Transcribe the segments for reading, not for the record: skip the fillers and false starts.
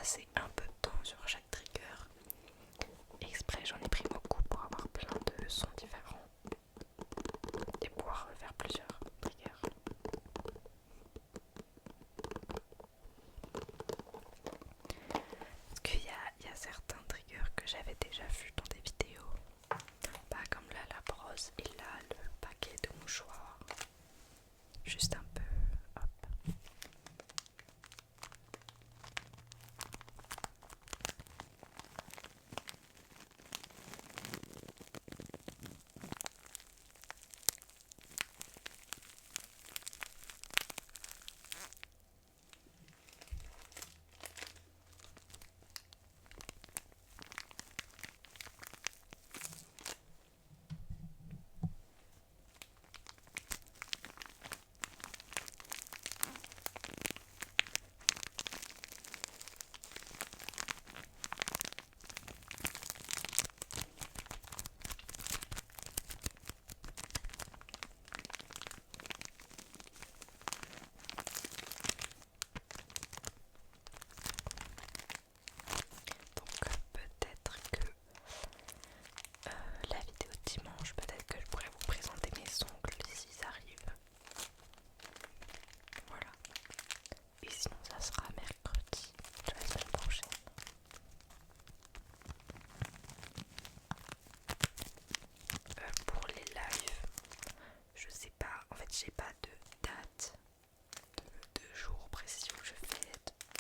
passer un peu de temps sur chaque trigger. Exprès, j'en ai pris beaucoup pour avoir plein de sons différents et pouvoir faire plusieurs triggers. Parce qu'il y a certains triggers que j'avais déjà vus dans des vidéos, pas comme là la brosse et là le paquet de mouchoirs. Juste un peu, hop. Donc peut-être que la vidéo de dimanche, peut-être que je pourrais vous présenter mes ongles si ça arrive. Voilà. Et sinon ça sera mercredi de la semaine prochaine. Pour les lives, je sais pas, en fait j'ai pas de date, de jour précis où je fais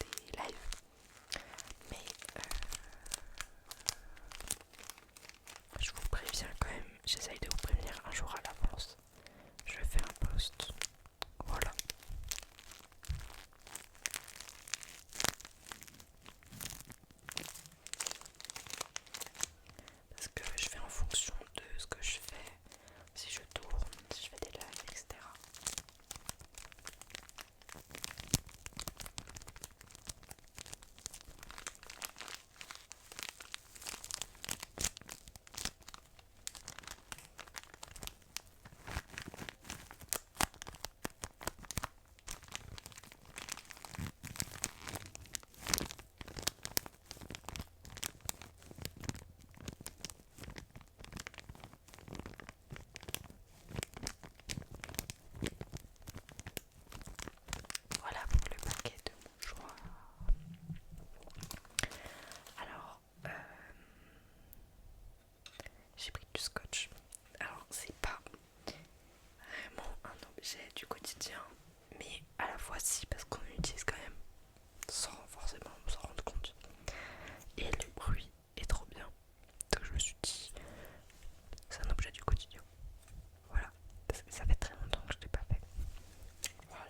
des lives. Mais je vous préviens quand même, j'essaye de vous prévenir un jour à l'avance. Je fais un post. Voilà. Parce que je fais en fonction de ce que je fais, si je tourne, si je fais des lives, etc. Voilà pour le paquet de mouchoirs. Alors, j'ai pris du scotch. Alors, c'est pas vraiment un objet du quotidien, mais à la fois si, parce qu'on l'utilise quand même sans forcément s'en rendre compte. Et le bruit est trop bien. Donc je me suis dit, c'est un objet du quotidien. Voilà. Parce que ça fait très longtemps que je ne l'ai pas fait. Voilà.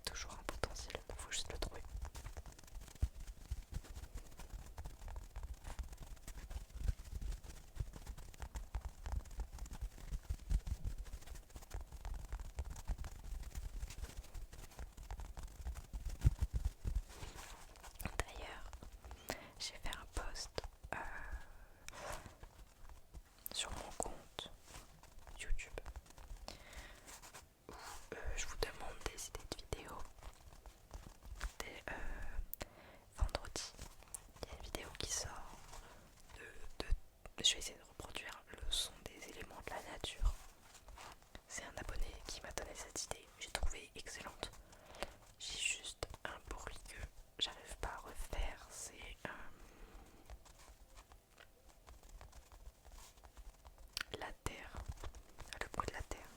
toujours un potentiel, faut juste le trouver. D'ailleurs, j'ai fait un post sur mon compte YouTube où je vous demande des idées de vidéos. Vendredi, il y a une vidéo qui sort je vais essayer de reproduire le son des éléments de la nature. C'est un abonné qui m'a donné cette idée, j'ai trouvé excellente. J'ai juste un bruit que j'arrive pas à refaire, c'est la terre, le bruit de la terre.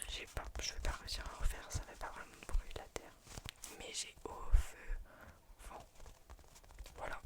Je vais pas réussir à refaire, ça fait pas vraiment de bruit de la terre. Mais j'ai eau, feu, vent. Voilà.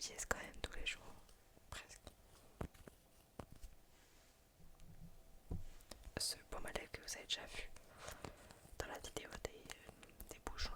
utilise quand même tous les jours, presque. Ce baume à lèvres que vous avez déjà vu dans la vidéo des bouchons.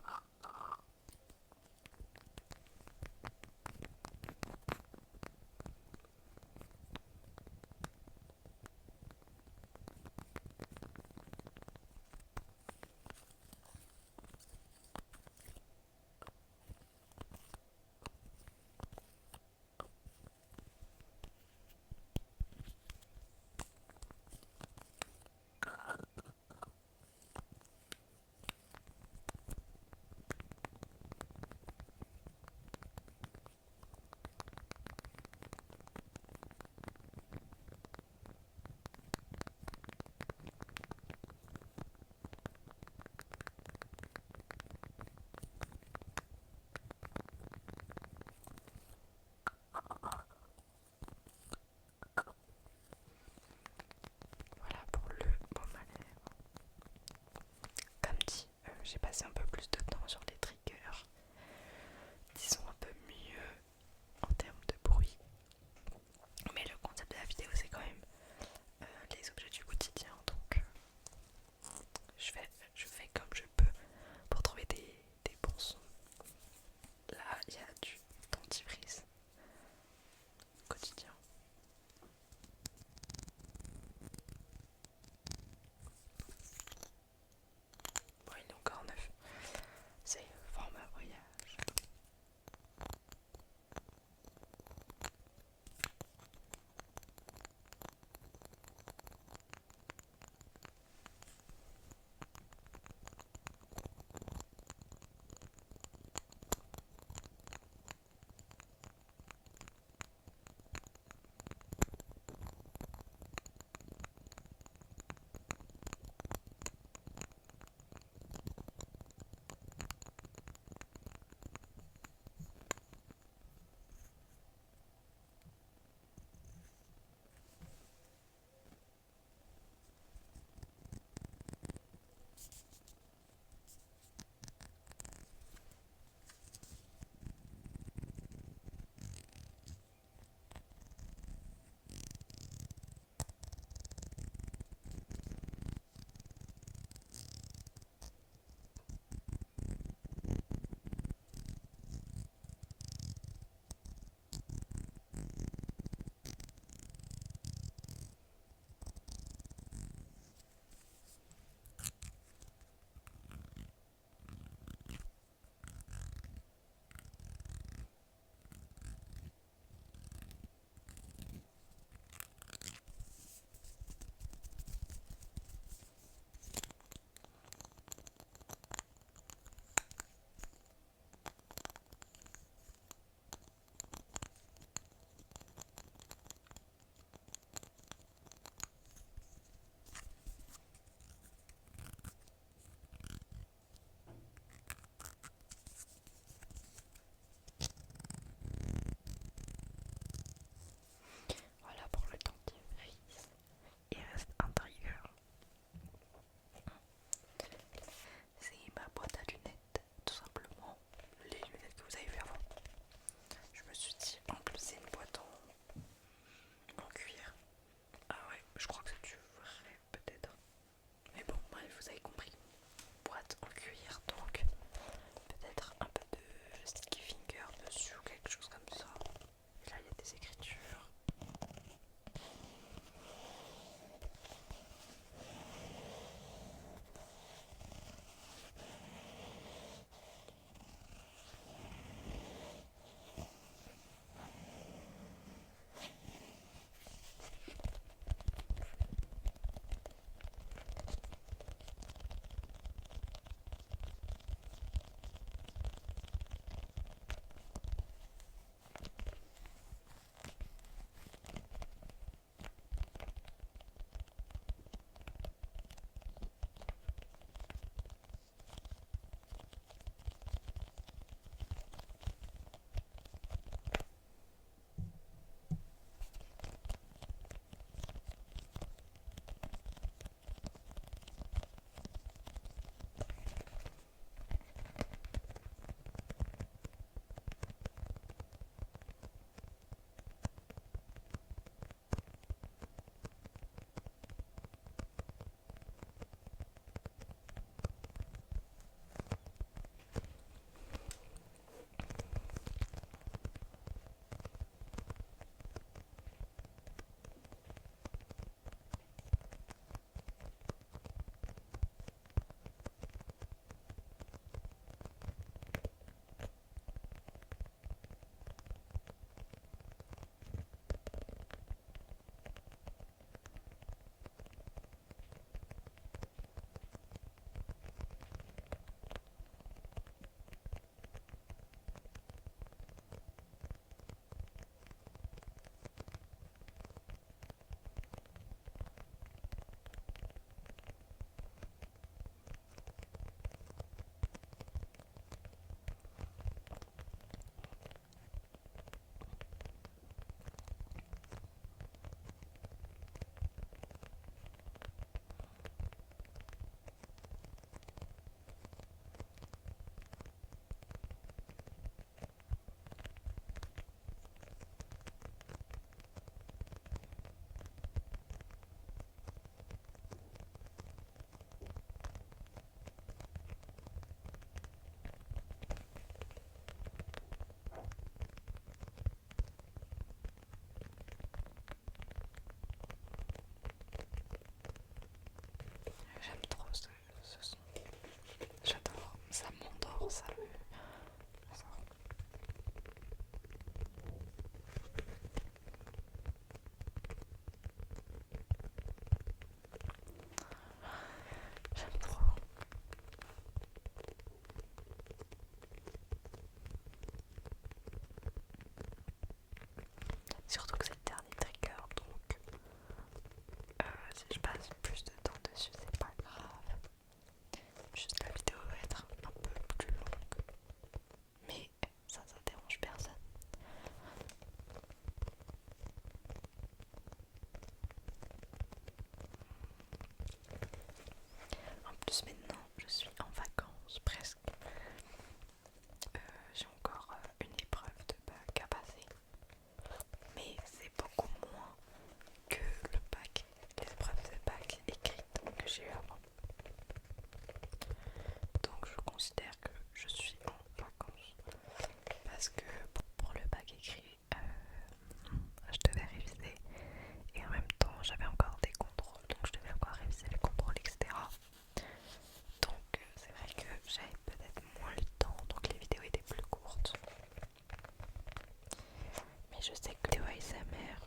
je sais que vidéo ASMR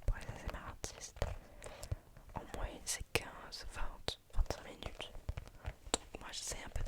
pour les ASMR artistes, en moyenne c'est 15, 20, 25 minutes. Donc moi j'essaie un peu